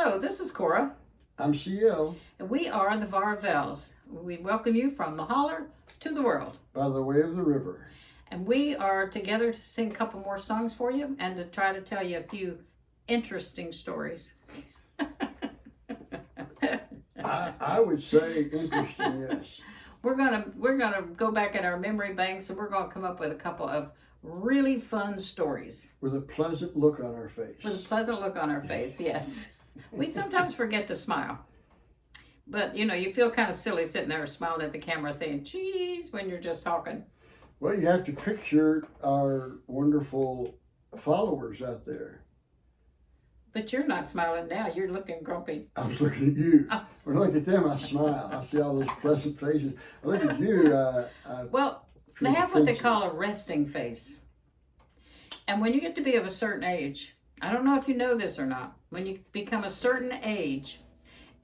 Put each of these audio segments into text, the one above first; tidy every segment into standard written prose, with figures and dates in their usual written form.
Hello, this is Cora, I'm CL, and we are the Varvels. We welcome you from the holler to the world. by the way of the river. And we are together to sing a couple more songs for you and to try to tell you a few interesting stories. I would say interesting, yes. We're gonna go back in our memory banks and we're gonna come up with a couple of really fun stories. With a pleasant look on our face. With a pleasant look on our face, yes. We sometimes forget to smile. But, you feel kind of silly sitting there smiling at the camera saying, geez, when you're just talking. Well, you have to picture our wonderful followers out there. But you're not smiling now. You're looking grumpy. I was looking at you. When I look at them, I smile. I see all those pleasant faces. I look at you. Well, they have what they call a resting face. And when you get to be of a certain age, I don't know if you know this or not, when you become a certain age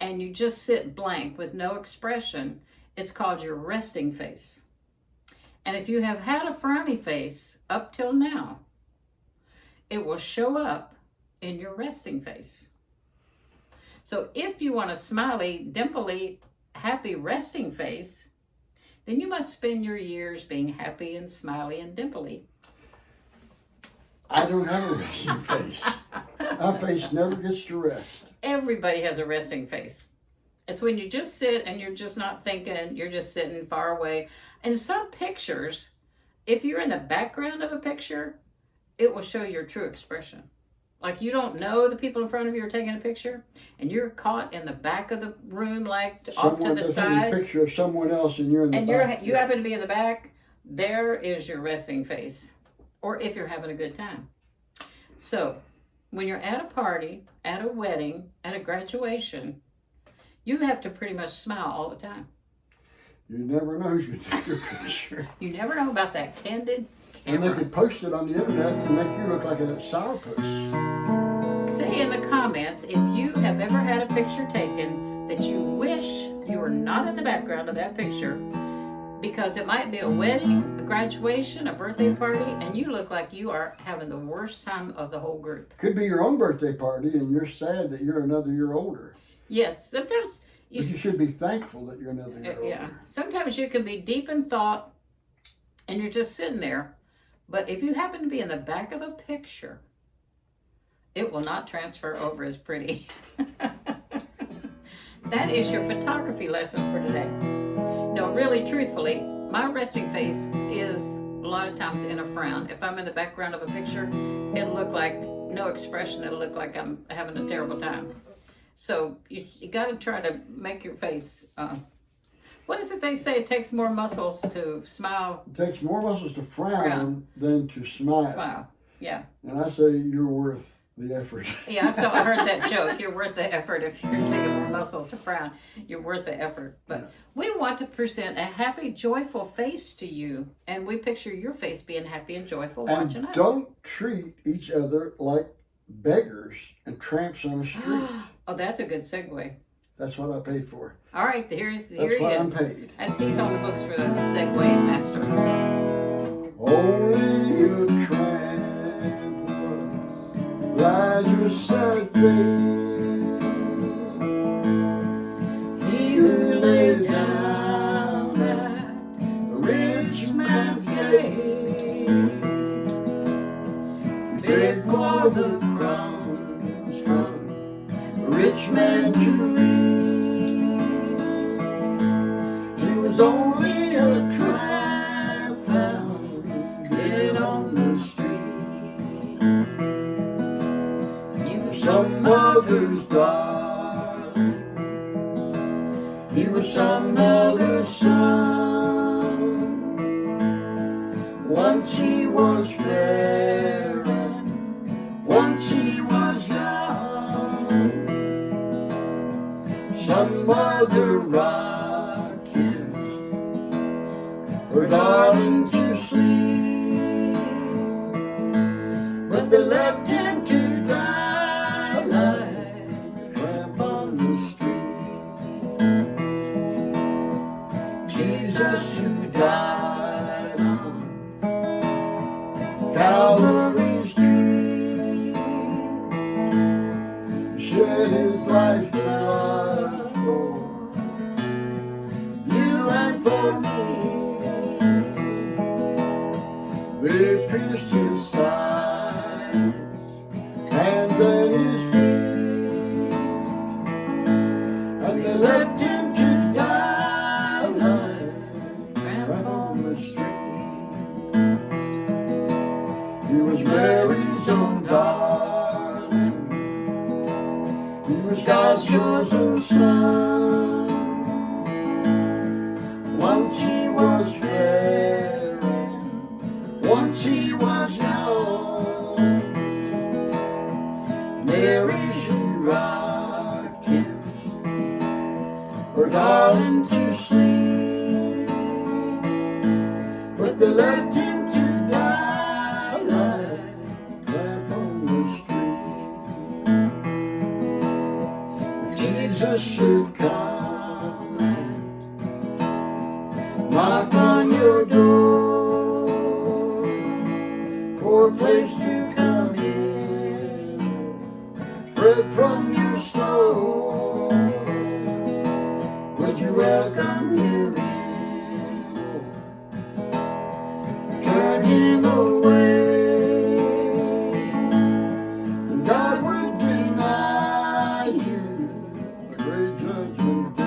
and you just sit blank with no expression, it's called your resting face. And if you have had a frowny face up till now, it will show up in your resting face. So if you want a smiley, dimply, happy resting face, then you must spend your years being happy and smiley and dimply. I don't have a resting face. My face never gets to rest. Everybody has a resting face. It's when you just sit and you're just not thinking, you're just sitting far away. In some pictures, if you're in the background of a picture, it will show your true expression. Like you don't know the people in front of you are taking a picture, and you're caught in the back of the room, like off to the side. A picture of someone else, and you're in the back. And you happen to be in the back. There is your resting face, or if you're having a good time. So, when you're at a party, at a wedding, at a graduation, you have to pretty much smile all the time. You never know who's going to take your picture. You never know about that candid camera. And they could post it on the internet and make you look like a sourpuss. Say in the comments if you have ever had a picture taken that you wish you were not in the background of that picture, because it might be a wedding, a graduation, a birthday party, and you look like you are having the worst time of the whole group. Could be your own birthday party and you're sad that you're another year older. Yes, sometimes you should be thankful that you're another year older. Yeah, sometimes you can be deep in thought and you're just sitting there. But if you happen to be in the back of a picture, it will not transfer over as pretty. That is your photography lesson for today. No, really, truthfully, my resting face is a lot of times in a frown. If I'm in the background of a picture, it'll look like no expression. It'll look like I'm having a terrible time. So you got to try to make your face... what is it they say? It takes more muscles to smile. It takes more muscles to frown than to smile. Smile, yeah. And I say you're worth the effort. Yeah, I heard that joke. You're worth the effort. If you're taking more muscles to frown, you're worth the effort. But we want to present a happy, joyful face to you. And we picture your face being happy and joyful watching us. And don't treat each other like beggars and tramps on the street. Oh, that's a good segue. That's what I paid for. All right, here he is. That's why I'm paid. He's on the books for the segue master. Only a tramp was Lazarus' sad fate. He who lay down at the rich man's gate, begged for the crumbs from the rich man to eat. He was only a tramp found dead on the street. He was some mother's darling. He was some mother's son. Once he was fair and once he was young. Some mother rocked him, her darling to sleep, but they left him to die like a tramp on the street. Jesus who died on Calvary's tree should shed his lifeblood for you and for me. They pierced his side, hands and his feet, and they left him to die like Tramp on the street. He was Mary's own darling, he was God's chosen son. Once he was fair, once he was young. Mary, she rocked him, her darling, to sleep, but they left him to die like Tramp on the street. If Jesus should come and knock on your door for a place to come in, bread from your store, would you welcome him in? Turn him away, and God would deny you a great judgment day.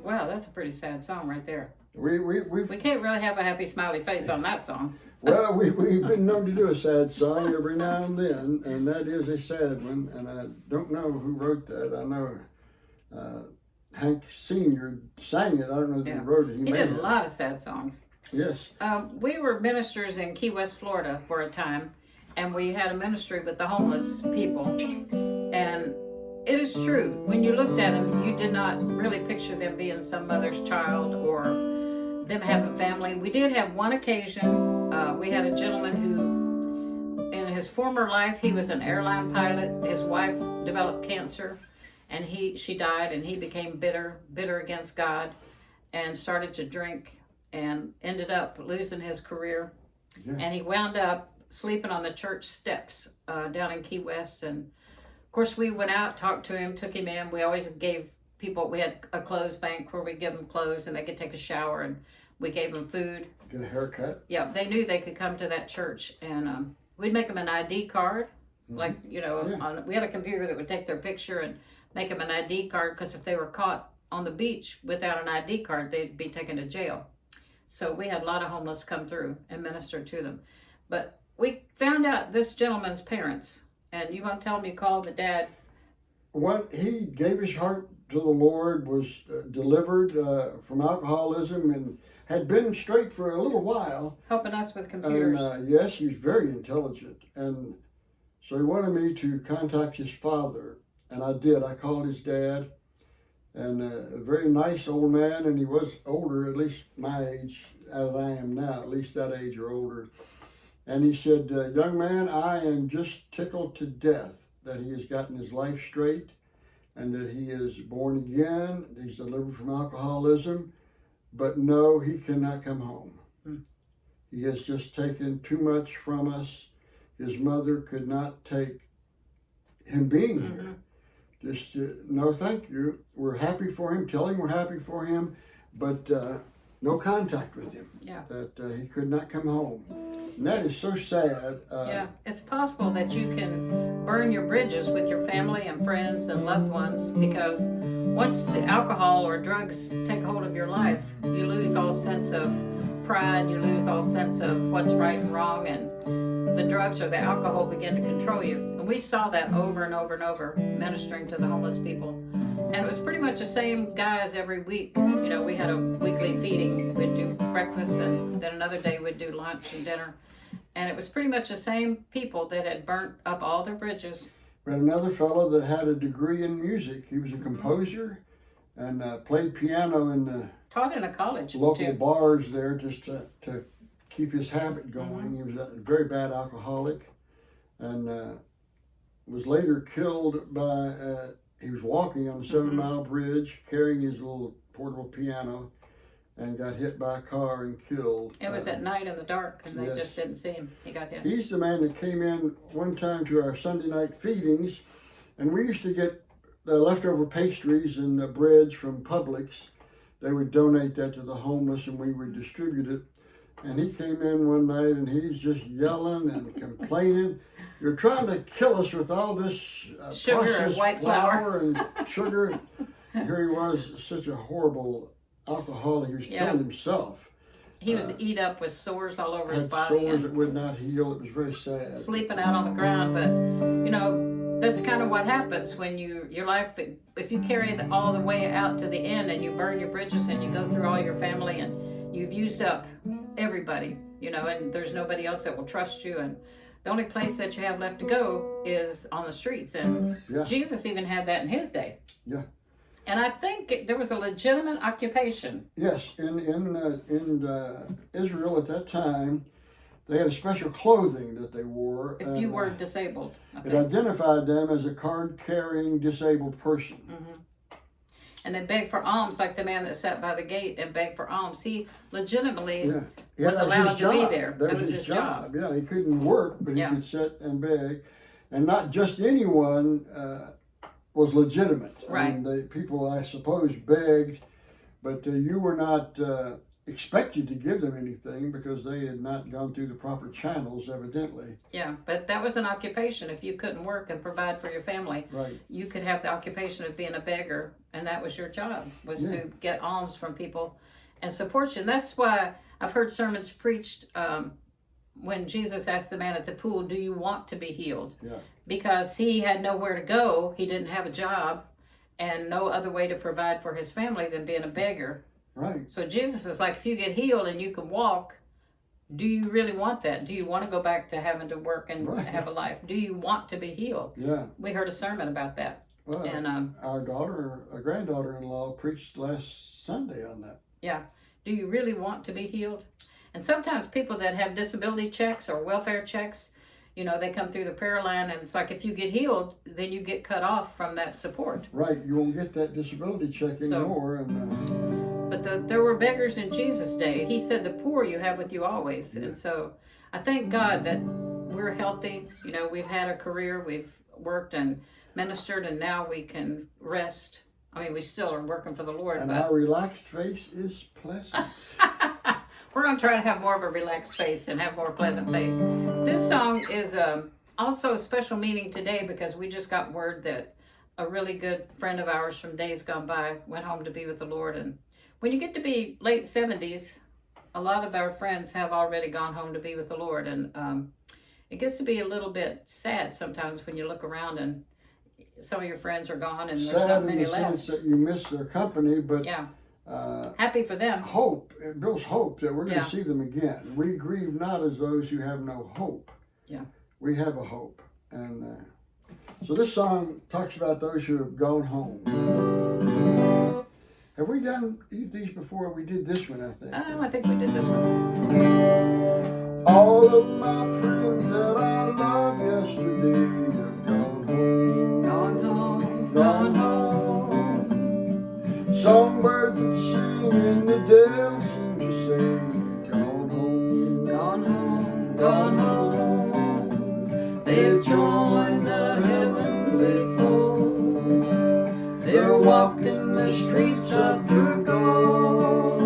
Wow, that's a pretty sad song right there. We can't really have a happy smiley face on that song. Well, we've been known to do a sad song every now and then, and that is a sad one. And I don't know who wrote that. I know Hank Sr. sang it. I don't know if he wrote it. He did a lot of sad songs. Yes. We were ministers in Key West, Florida for a time, and we had a ministry with the homeless people. And it is true, when you looked at them, you did not really picture them being some mother's child or them have a family. We did have one occasion. We had a gentleman who, in his former life, he was an airline pilot. His wife developed cancer, and she died, and he became bitter against God, and started to drink, and ended up losing his career. Yeah. And he wound up sleeping on the church steps down in Key West. And of course, we went out, talked to him, took him in. We always gave people, we had a clothes bank where we give them clothes and they could take a shower, and we gave them food. Get a haircut. Yeah, they knew they could come to that church, and we'd make them an ID card. Mm-hmm. Like, we had a computer that would take their picture and make them an ID card, because if they were caught on the beach without an ID card, they'd be taken to jail. So we had a lot of homeless come through and minister to them. But we found out this gentleman's parents, and you want to tell him you called the dad? When he gave his heart to the Lord, was delivered from alcoholism, and had been straight for a little while. Helping us with computers. And yes, he's very intelligent. And so he wanted me to contact his father, and I did. I called his dad, and a very nice old man, and he was older, at least my age, as I am now, at least that age or older. And he said, young man, I am just tickled to death that he has gotten his life straight, and that he is born again, he's delivered from alcoholism, but no, he cannot come home. He has just taken too much from us. His mother could not take him being here. Just, no thank you. We're happy for him, tell him we're happy for him, but no contact with him. Yeah. That he could not come home. And that is so sad. Yeah, it's possible that you can burn your bridges with your family and friends and loved ones, because once the alcohol or drugs take hold of your life, you lose all sense of pride, you lose all sense of what's right and wrong, and the drugs or the alcohol begin to control you. And we saw that over and over and over, ministering to the homeless people. And it was pretty much the same guys every week. We had a weekly feeding. We'd do breakfast, and then another day we'd do lunch and dinner. And it was pretty much the same people that had burnt up all their bridges. We had another fellow that had a degree in music. He was a composer and played piano in the taught in a college local too. Bars there, just to keep his habit going. He was a very bad alcoholic, and was later killed by, he was walking on the 7 Mile Bridge carrying his little portable piano, and got hit by a car and killed. It was at night in the dark, and they yes. just didn't see him. He got hit. He's the man that came in one time to our Sunday night feedings, and we used to get the leftover pastries and the breads from Publix. They would donate that to the homeless, and we would distribute it. And he came in one night, and he's just yelling and complaining. You're trying to kill us with all this sugar and processed white flour and sugar. Here he was, such a horrible alcoholic. He was killing himself. He was eat up with sores all over his Had body. sores that would not heal. It was very sad. Sleeping out on the ground, but you know, that's kind of what happens when your life, if you carry it all the way out to the end and you burn your bridges and you go through all your family and you've used up everybody, you know, and there's nobody else that will trust you, and the only place that you have left to go is on the streets. And Jesus even had that in his day. Yeah. And I think there was a legitimate occupation. Yes, in Israel at that time, they had a special clothing that they wore. If you were disabled. It identified them as a card-carrying disabled person. Mm-hmm. And they begged for alms, like the man that sat by the gate and begged for alms. He legitimately was allowed to be there. That was his job. Yeah, he couldn't work, but he could sit and beg. And not just anyone was legitimate. Right. I mean, the people, I suppose, begged, but you were not expected to give them anything because they had not gone through the proper channels, evidently. Yeah, but that was an occupation. If you couldn't work and provide for your family, you could have the occupation of being a beggar, and that was your job, was to get alms from people and support you. And that's why I've heard sermons preached when Jesus asked the man at the pool, do you want to be healed? Yeah. Because he had nowhere to go, he didn't have a job, and no other way to provide for his family than being a beggar. Right. So Jesus is like, if you get healed and you can walk, do you really want that? Do you want to go back to having to work and have a life? Do you want to be healed? Yeah. We heard a sermon about that. Well, and our granddaughter-in-law preached last Sunday on that. Yeah. Do you really want to be healed? And sometimes people that have disability checks or welfare checks, you know, they come through the prayer line, and it's like, if you get healed, then you get cut off from that support. Right. You won't get that disability check anymore. But there were beggars in Jesus' day. He said, the poor you have with you always. Yeah. And so I thank God that we're healthy. You know, we've had a career, we've worked and ministered, and now we can rest. I mean, we still are working for the Lord. And our relaxed face is pleasant. We're going to try to have more of a relaxed face and have more pleasant face. This song is also a special meaning today because we just got word that a really good friend of ours from days gone by went home to be with the Lord. And when you get to be late 70s, a lot of our friends have already gone home to be with the Lord. And it gets to be a little bit sad sometimes when you look around and some of your friends are gone and there's not many left. Sad in the sense that you miss their company, but happy for them. Hope, it builds hope that we're going to see them again. We grieve not as those who have no hope. Yeah. We have a hope. And so this song talks about those who have gone home. Have we done these before? We did this one, I think. I think we did this one. All of my friends that I loved yesterday have gone home. Gone home, gone home. Songbirds that sing in the dale seem to say, gone home. Gone home, gone home. They've joined the heavenly fold. They're walking the streets of pure gold.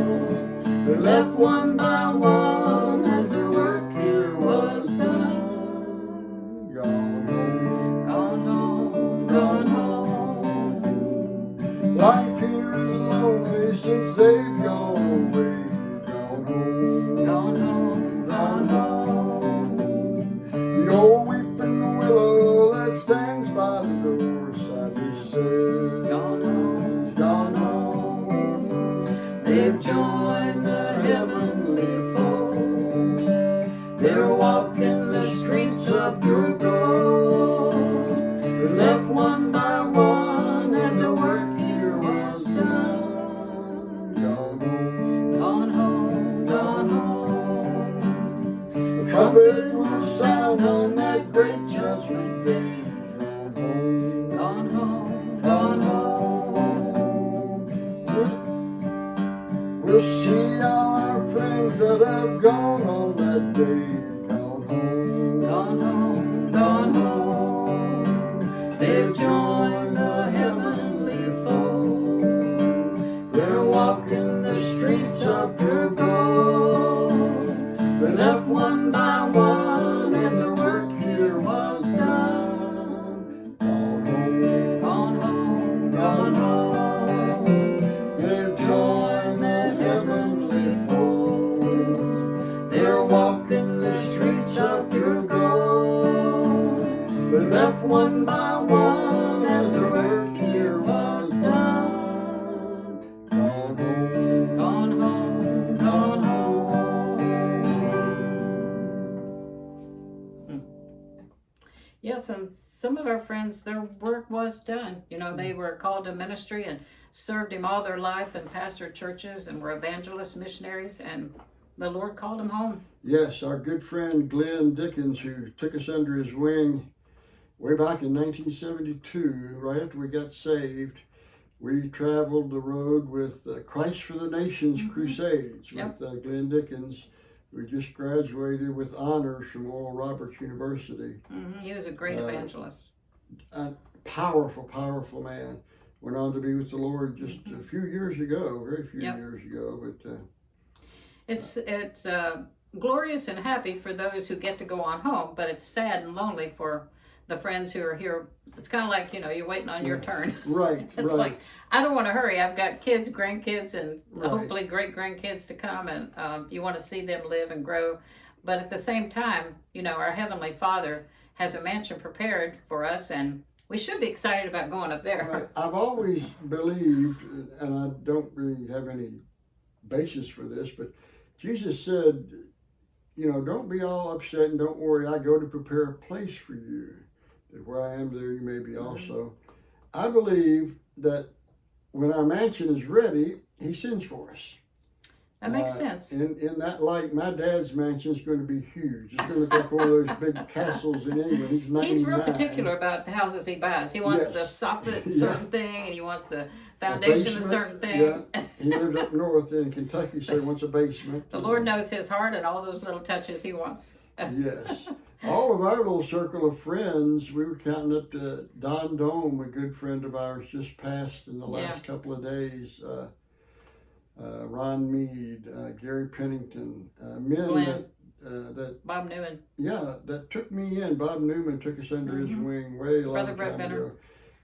They left one by one as their work here was done. Gone home. Gone home, gone home. Life here is lonely since they've gone away. Gone home. Gone home, gone home. The old weeping willow that stands by the door sadly says, Gone home, gone home. They've joined the heavenly fold. They're walking the streets of pure gold. They left one by one as the work here was done. gone home. Gone home, gone home. The trumpet will sound on that great judgment day. Gone home. Gone home, gone home. We'll see left one by one as the work here was done. Gone home, Gone home, gone home. they've joined the heavenly fold. They're walking the streets of pure gold. They left one by one as the work here was done. Gone home, Gone home, gone home. Yes, and some of our friends, their work was done. You know, they were called to ministry and served him all their life and pastored churches and were evangelists, missionaries, and the Lord called them home. Yes, our good friend Glenn Dickens, who took us under his wing way back in 1972, right after we got saved, we traveled the road with Christ for the Nations Crusades with Glenn Dickens, who just graduated with honors from Oral Roberts University. He was a great evangelist. A powerful, powerful man. Went on to be with the Lord just a few years ago, very few years ago. But it's glorious and happy for those who get to go on home, but it's sad and lonely for the friends who are here. It's kind of like, you know, you're waiting on your turn. Right. It's right. like, I don't want to hurry. I've got kids, grandkids, and Right. hopefully great grandkids to come, and you want to see them live and grow. But at the same time, you know, our Heavenly Father has a mansion prepared for us, and we should be excited about going up there. Right. I've always believed, and I don't really have any basis for this, but Jesus said, you know, don't be all upset and don't worry. I go to prepare a place for you, that where I am, there you may be also. I believe that when our mansion is ready, He sends for us. That makes sense. In that light, my dad's mansion is going to be huge. It's going to look like one of those big castles in England. He's 99. He's real particular about the houses he buys. He wants the soffit certain thing, and he wants the foundation a certain thing. Yeah. He lives up north in Kentucky, so he wants a basement. The Lord knows his heart and all those little touches he wants. Yes. All of our little circle of friends, we were counting up to Don Dome, a good friend of ours, just passed in the last couple of days. Ron Mead, Gary Pennington, men that Bob Newman. Yeah, that took me in. Bob Newman took us under his wing way a long Brother time Brett ago.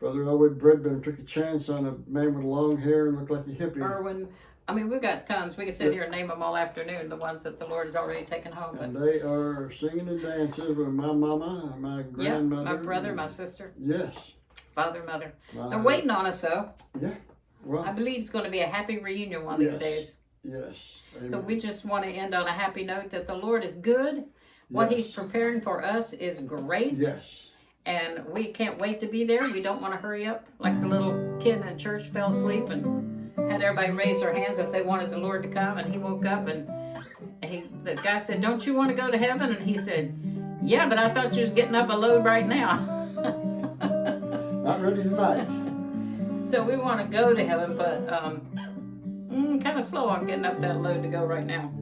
Brother Elwood Bredbender took a chance on a man with long hair and looked like a hippie. Irwin. I mean, we've got tons. We could sit here and name them all afternoon, the ones that the Lord has already taken home. And they are singing and dancing with my mama, my grandmother. My brother, my sister. Yes. Father, mother. They're waiting on us, though. Yeah. Well, I believe it's going to be a happy reunion one of these days. Yes. Amen. So we just want to end on a happy note that the Lord is good. What He's preparing for us is great. Yes. And we can't wait to be there. We don't want to hurry up like the little kid in the church fell asleep and had everybody raise their hands if they wanted the Lord to come. And he woke up and the guy said, "Don't you want to go to heaven?" And he said, "Yeah, but I thought you was getting up a load right now." Not ready tonight. So we want to go to heaven, but kind of slow on getting up that load to go right now.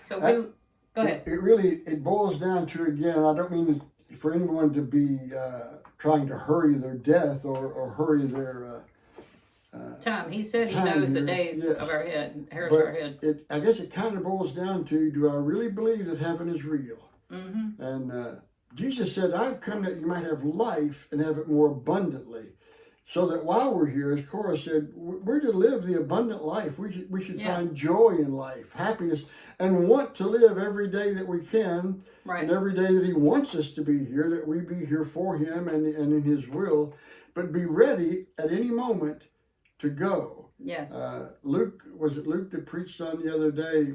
So go ahead. It boils down to, again, I don't mean for anyone to be trying to hurry their death or hurry their time. He said He knows the days of our head, hairs of our head. I guess it kind of boils down to, do I really believe that heaven is real? Mm-hmm. And Jesus said, I've come that you might have life and have it more abundantly. So that while we're here, as Cora said, we're to live the abundant life. We should find joy in life, happiness, and want to live every day that we can, and every day that He wants us to be here, that we be here for Him and in His will, but be ready at any moment to go. Yes. Luke that preached on the other day?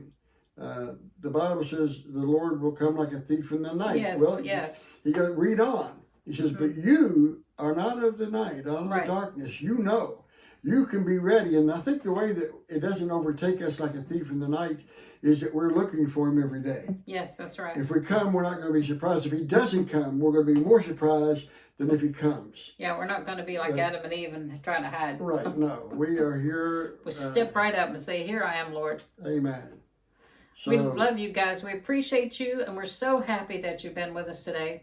The Bible says the Lord will come like a thief in the night. Yes, well, yes. You got to read on. He says, but you are not of the night, out of the darkness. You know. You can be ready. And I think the way that it doesn't overtake us like a thief in the night is that we're looking for Him every day. Yes, that's right. If we come, we're not going to be surprised. If He doesn't come, we're going to be more surprised than if He comes. Yeah, we're not going to be like Adam and Eve and trying to hide. Right, no. We are here. We step right up and say, "Here I am, Lord." Amen. So, we love you guys. We appreciate you, and we're so happy that you've been with us today.